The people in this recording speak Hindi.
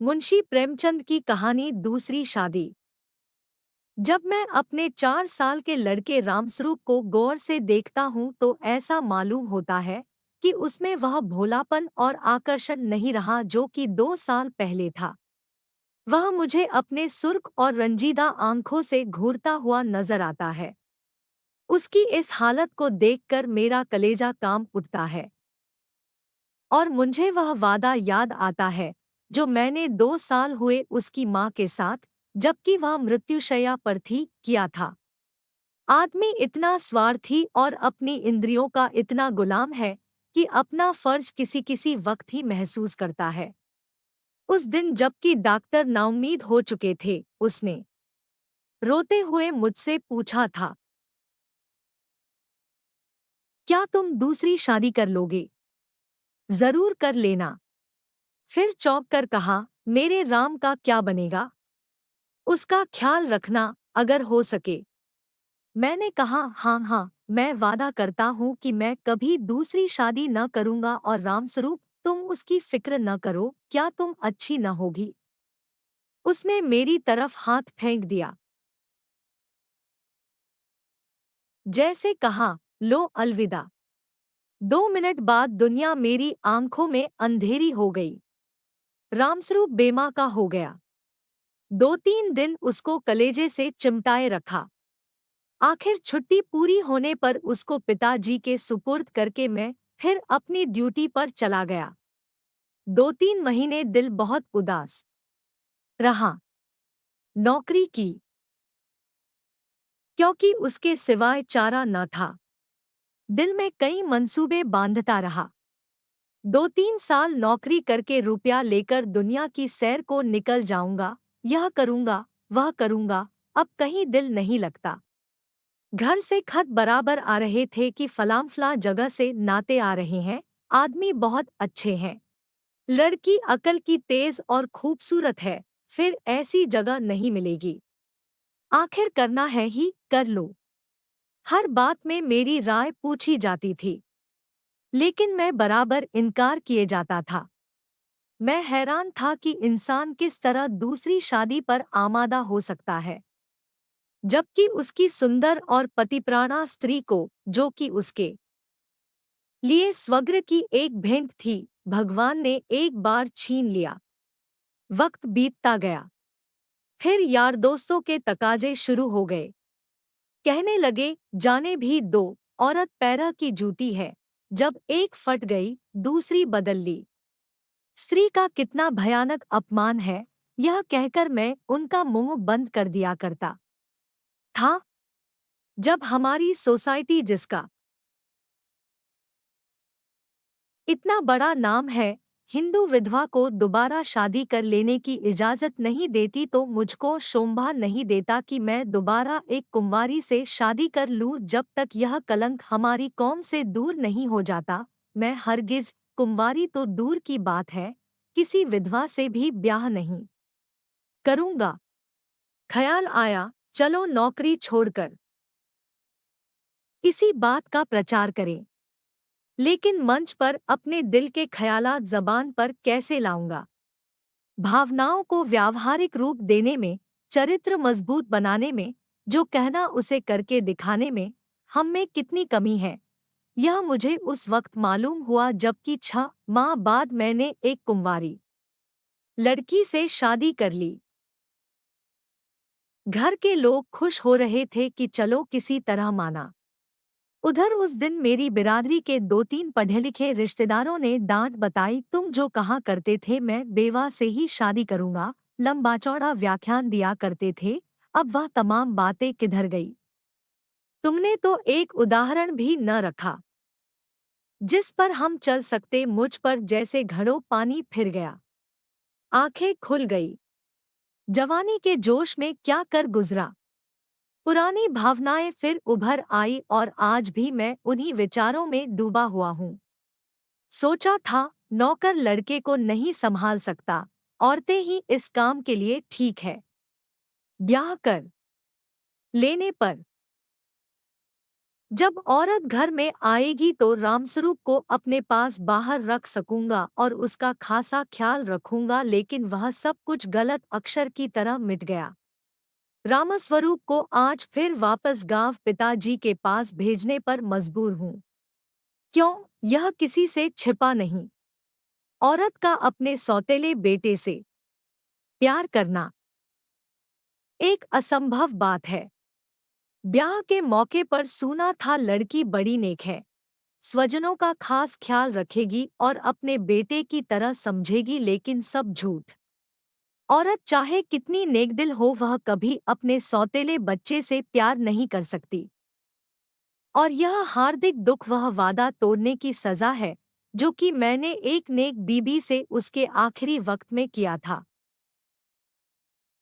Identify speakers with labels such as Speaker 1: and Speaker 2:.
Speaker 1: मुंशी प्रेमचंद की कहानी दूसरी शादी। जब मैं अपने 4 साल के लड़के रामस्वरूप को गौर से देखता हूँ तो ऐसा मालूम होता है कि उसमें वह भोलापन और आकर्षण नहीं रहा जो कि 2 साल पहले था। वह मुझे अपने सुर्ख और रंजीदा आंखों से घूरता हुआ नजर आता है। उसकी इस हालत को देखकर मेरा कलेजा कांप उठता है और मुझे वह वादा याद आता है जो मैंने 2 साल हुए उसकी माँ के साथ, जबकि वह मृत्युशैया पर थी, किया था। आदमी इतना स्वार्थी और अपनी इंद्रियों का इतना गुलाम है कि अपना फर्ज किसी किसी वक्त ही महसूस करता है। उस दिन जबकि डॉक्टर नाउम्मीद हो चुके थे, उसने रोते हुए मुझसे पूछा था, क्या तुम दूसरी शादी कर लोगे? जरूर कर लेना। फिर चौंक कर कहा, मेरे राम का क्या बनेगा? उसका ख्याल रखना अगर हो सके। मैंने कहा, हाँ हाँ, मैं वादा करता हूँ कि मैं कभी दूसरी शादी न करूँगा और रामस्वरूप, तुम उसकी फिक्र न करो, क्या तुम अच्छी न होगी? उसने मेरी तरफ हाथ फेंक दिया, जैसे कहा, लो अलविदा। 2 मिनट बाद दुनिया मेरी आंखों में अंधेरी हो गई। रामस्वरूप बेमां का हो गया। 2-3 दिन उसको कलेजे से चिमटाए रखा। आखिर छुट्टी पूरी होने पर उसको पिताजी के सुपुर्द करके मैं फिर अपनी ड्यूटी पर चला गया। 2-3 महीने दिल बहुत उदास रहा। नौकरी की, क्योंकि उसके सिवाय चारा न था। दिल में कई मंसूबे बांधता रहा। 2-3 साल नौकरी करके रुपया लेकर दुनिया की सैर को निकल जाऊंगा, यह करूंगा, वह करूंगा, अब कहीं दिल नहीं लगता। घर से खत बराबर आ रहे थे कि फलां जगह से नाते आ रहे हैं, आदमी बहुत अच्छे हैं, लड़की अकल की तेज और खूबसूरत है, फिर ऐसी जगह नहीं मिलेगी। आखिर करना है ही कर लो। हर बात में मेरी राय पूछी जाती थी, लेकिन मैं बराबर इनकार किए जाता था। मैं हैरान था कि इंसान किस तरह दूसरी शादी पर आमादा हो सकता है, जबकि उसकी सुंदर और पतिप्राणा स्त्री को, जो कि उसके लिए स्वर्ग की एक भेंट थी, भगवान ने एक बार छीन लिया। वक्त बीतता गया। फिर यार दोस्तों के तकाजे शुरू हो गए। कहने लगे, जाने भी दो, औरत पैरा की जूती है, जब एक फट गई दूसरी बदल ली। स्त्री का कितना भयानक अपमान है, यह कहकर मैं उनका मुंह बंद कर दिया करता था। जब हमारी सोसाइटी, जिसका इतना बड़ा नाम है, हिंदू विधवा को दोबारा शादी कर लेने की इजाजत नहीं देती, तो मुझको शोभा नहीं देता कि मैं दोबारा एक कुंवारी से शादी कर लूं। जब तक यह कलंक हमारी कौम से दूर नहीं हो जाता, मैं हरगिज, कुंवारी तो दूर की बात है, किसी विधवा से भी ब्याह नहीं करूंगा। ख्याल आया, चलो नौकरी छोड़कर इसी बात का प्रचार करें। लेकिन मंच पर अपने दिल के ख्यालात जबान पर कैसे लाऊंगा? भावनाओं को व्यावहारिक रूप देने में, चरित्र मजबूत बनाने में, जो कहना उसे करके दिखाने में, हम में कितनी कमी है, यह मुझे उस वक्त मालूम हुआ जबकि 6 माह बाद मैंने एक कुंवारी लड़की से शादी कर ली। घर के लोग खुश हो रहे थे कि चलो किसी तरह माना। उधर उस दिन मेरी बिरादरी के 2-3 पढ़े लिखे रिश्तेदारों ने डांट बताई, तुम जो कहा करते थे मैं बेवा से ही शादी करूंगा, लंबा चौड़ा व्याख्यान दिया करते थे, अब वह तमाम बातें किधर गई? तुमने तो एक उदाहरण भी न रखा जिस पर हम चल सकते। मुझ पर जैसे घड़ों पानी फिर गया। आंखें खुल गई। जवानी के जोश में क्या कर गुजरा, पुरानी भावनाएं फिर उभर आई और आज भी मैं उन्हीं विचारों में डूबा हुआ हूँ। सोचा था, नौकर लड़के को नहीं संभाल सकता, औरतें ही इस काम के लिए ठीक है। ब्याह कर लेने पर जब औरत घर में आएगी तो रामस्वरूप को अपने पास बाहर रख सकूंगा और उसका खासा ख्याल रखूंगा, लेकिन वह सब कुछ गलत अक्षर की तरह मिट गया। रामस्वरूप को आज फिर वापस गांव पिताजी के पास भेजने पर मजबूर हूँ। क्यों? यह किसी से छिपा नहीं। औरत का अपने सौतेले बेटे से प्यार करना एक असंभव बात है। ब्याह के मौके पर सुना था लड़की बड़ी नेक है, स्वजनों का खास ख्याल रखेगी और अपने बेटे की तरह समझेगी, लेकिन सब झूठ। औरत चाहे कितनी नेकदिल हो, वह कभी अपने सौतेले बच्चे से प्यार नहीं कर सकती। और यह हार्दिक दुख वह वादा तोड़ने की सजा है जो कि मैंने एक नेक बीबी से उसके आखिरी वक्त में किया था।